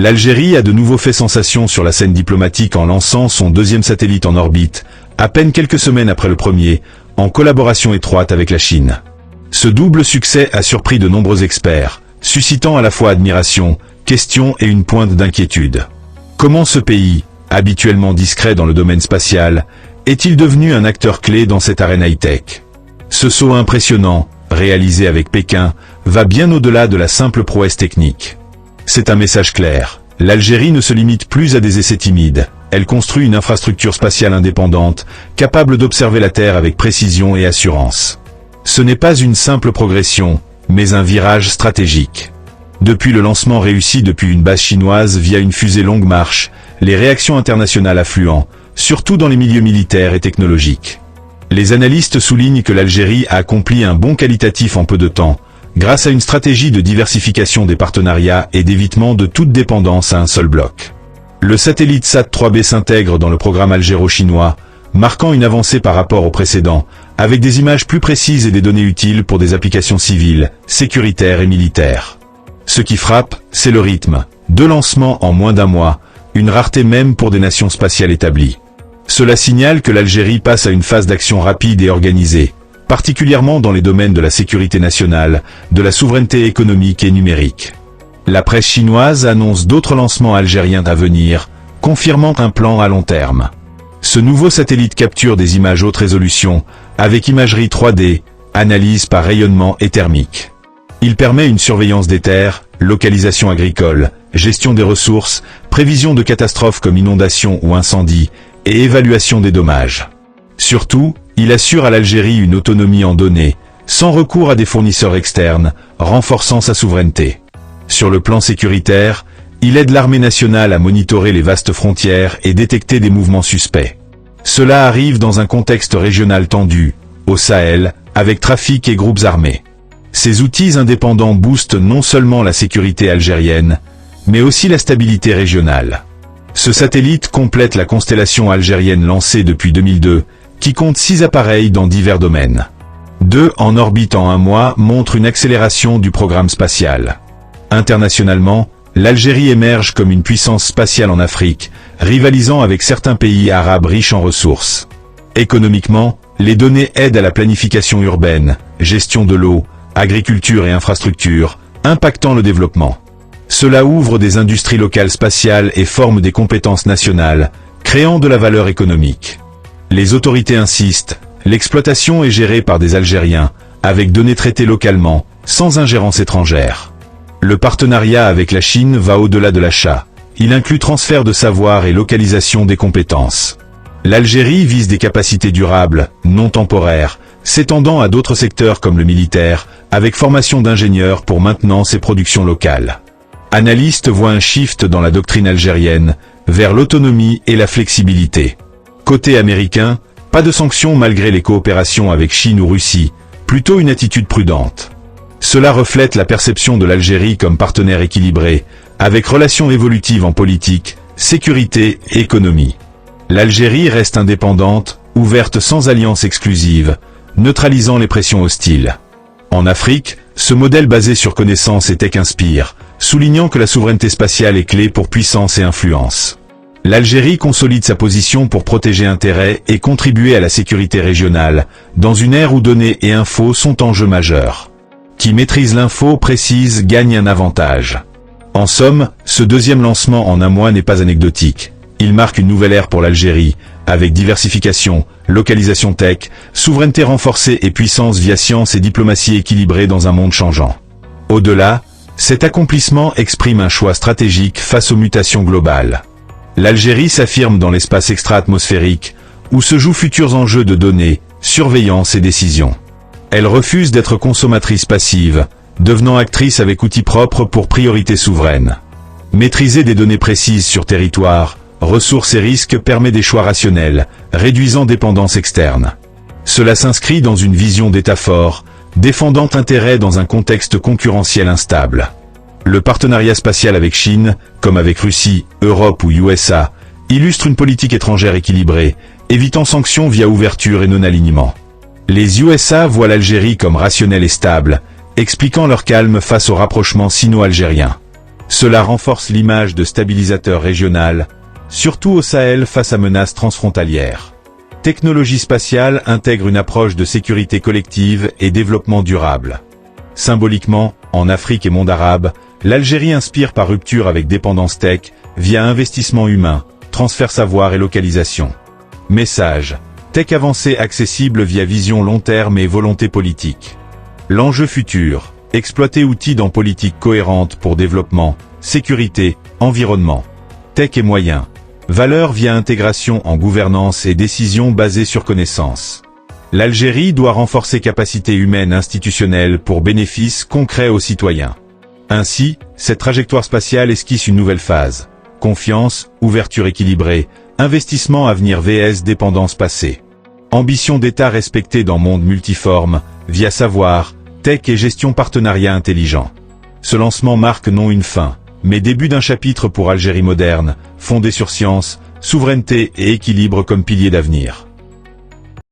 L'Algérie a de nouveau fait sensation sur la scène diplomatique en lançant son deuxième satellite en orbite, à peine quelques semaines après le premier, en collaboration étroite avec la Chine. Ce double succès a surpris de nombreux experts, suscitant à la fois admiration, questions et une pointe d'inquiétude. Comment ce pays, habituellement discret dans le domaine spatial, est-il devenu un acteur clé dans cette arène high-tech? Ce saut impressionnant, réalisé avec Pékin, va bien au-delà de la simple prouesse technique. C'est un message clair. L'Algérie ne se limite plus à des essais timides. Elle construit une infrastructure spatiale indépendante, capable d'observer la Terre avec précision et assurance. Ce n'est pas une simple progression, mais un virage stratégique. Depuis le lancement réussi depuis une base chinoise via une fusée longue marche, les réactions internationales affluent, surtout dans les milieux militaires et technologiques. Les analystes soulignent que l'Algérie a accompli un bond qualitatif en peu de temps, grâce à une stratégie de diversification des partenariats et d'évitement de toute dépendance à un seul bloc. Le satellite SAT-3B s'intègre dans le programme algéro-chinois, marquant une avancée par rapport au précédent, avec des images plus précises et des données utiles pour des applications civiles, sécuritaires et militaires. Ce qui frappe, c'est le rythme. 2 lancements en moins d'un mois, une rareté même pour des nations spatiales établies. Cela signale que l'Algérie passe à une phase d'action rapide et organisée, particulièrement dans les domaines de la sécurité nationale, de la souveraineté économique et numérique. La presse chinoise annonce d'autres lancements algériens à venir, confirmant un plan à long terme. Ce nouveau satellite capture des images haute résolution, avec imagerie 3D, analyse par rayonnement et thermique. Il permet une surveillance des terres, localisation agricole, gestion des ressources, prévision de catastrophes comme inondations ou incendies, et évaluation des dommages. Surtout, il assure à l'Algérie une autonomie en données, sans recours à des fournisseurs externes, renforçant sa souveraineté. Sur le plan sécuritaire, il aide l'armée nationale à monitorer les vastes frontières et détecter des mouvements suspects. Cela arrive dans un contexte régional tendu, au Sahel, avec trafic et groupes armés. Ces outils indépendants boostent non seulement la sécurité algérienne, mais aussi la stabilité régionale. Ce satellite complète la constellation algérienne lancée depuis 2002, qui compte 6 appareils dans divers domaines. 2 en orbite en un mois montrent une accélération du programme spatial. Internationalement, l'Algérie émerge comme une puissance spatiale en Afrique, rivalisant avec certains pays arabes riches en ressources. Économiquement, les données aident à la planification urbaine, gestion de l'eau, agriculture et infrastructure, impactant le développement. Cela ouvre des industries locales spatiales et forme des compétences nationales, créant de la valeur économique. Les autorités insistent, l'exploitation est gérée par des Algériens, avec données traitées localement, sans ingérence étrangère. Le partenariat avec la Chine va au-delà de l'achat. Il inclut transfert de savoir et localisation des compétences. L'Algérie vise des capacités durables, non temporaires, s'étendant à d'autres secteurs comme le militaire, avec formation d'ingénieurs pour maintenance et production locale. Analystes voient un shift dans la doctrine algérienne, vers l'autonomie et la flexibilité. Côté américain, pas de sanctions malgré les coopérations avec Chine ou Russie, plutôt une attitude prudente. Cela reflète la perception de l'Algérie comme partenaire équilibré, avec relations évolutives en politique, sécurité et économie. L'Algérie reste indépendante, ouverte sans alliance exclusive, neutralisant les pressions hostiles. En Afrique, ce modèle basé sur connaissance et tech inspire, soulignant que la souveraineté spatiale est clé pour puissance et influence. L'Algérie consolide sa position pour protéger intérêts et contribuer à la sécurité régionale, dans une ère où données et infos sont enjeux majeurs. Qui maîtrise l'info précise gagne un avantage. En somme, ce deuxième lancement en un mois n'est pas anecdotique. Il marque une nouvelle ère pour l'Algérie, avec diversification, localisation tech, souveraineté renforcée et puissance via science et diplomatie équilibrée dans un monde changeant. Au-delà, cet accomplissement exprime un choix stratégique face aux mutations globales. L'Algérie s'affirme dans l'espace extra-atmosphérique, où se jouent futurs enjeux de données, surveillance et décision. Elle refuse d'être consommatrice passive, devenant actrice avec outils propres pour priorités souveraines. Maîtriser des données précises sur territoire, ressources et risques permet des choix rationnels, réduisant dépendance externe. Cela s'inscrit dans une vision d'État fort, défendant intérêts dans un contexte concurrentiel instable. Le partenariat spatial avec Chine, comme avec Russie, Europe ou USA, illustre une politique étrangère équilibrée, évitant sanctions via ouverture et non-alignement. Les USA voient l'Algérie comme rationnelle et stable, expliquant leur calme face au rapprochement sino-algérien. Cela renforce l'image de stabilisateur régional, surtout au Sahel face à menaces transfrontalières. Technologie spatiale intègre une approche de sécurité collective et développement durable. Symboliquement, en Afrique et monde arabe, l'Algérie inspire par rupture avec dépendance tech, via investissement humain, transfert savoir et localisation. Message. Tech avancée accessible via vision long terme et volonté politique. L'enjeu futur. Exploiter outils dans politique cohérente pour développement, sécurité, environnement. Tech et moyens. Valeur via intégration en gouvernance et décisions basées sur connaissances. L'Algérie doit renforcer capacités humaines institutionnelles pour bénéfice concret aux citoyens. Ainsi, cette trajectoire spatiale esquisse une nouvelle phase. Confiance, ouverture équilibrée, investissement à venir vs dépendance passée. Ambition d'État respectée dans monde multiforme, via savoir, tech et gestion partenariat intelligent. Ce lancement marque non une fin, mais début d'un chapitre pour Algérie moderne, fondée sur science, souveraineté et équilibre comme piliers d'avenir.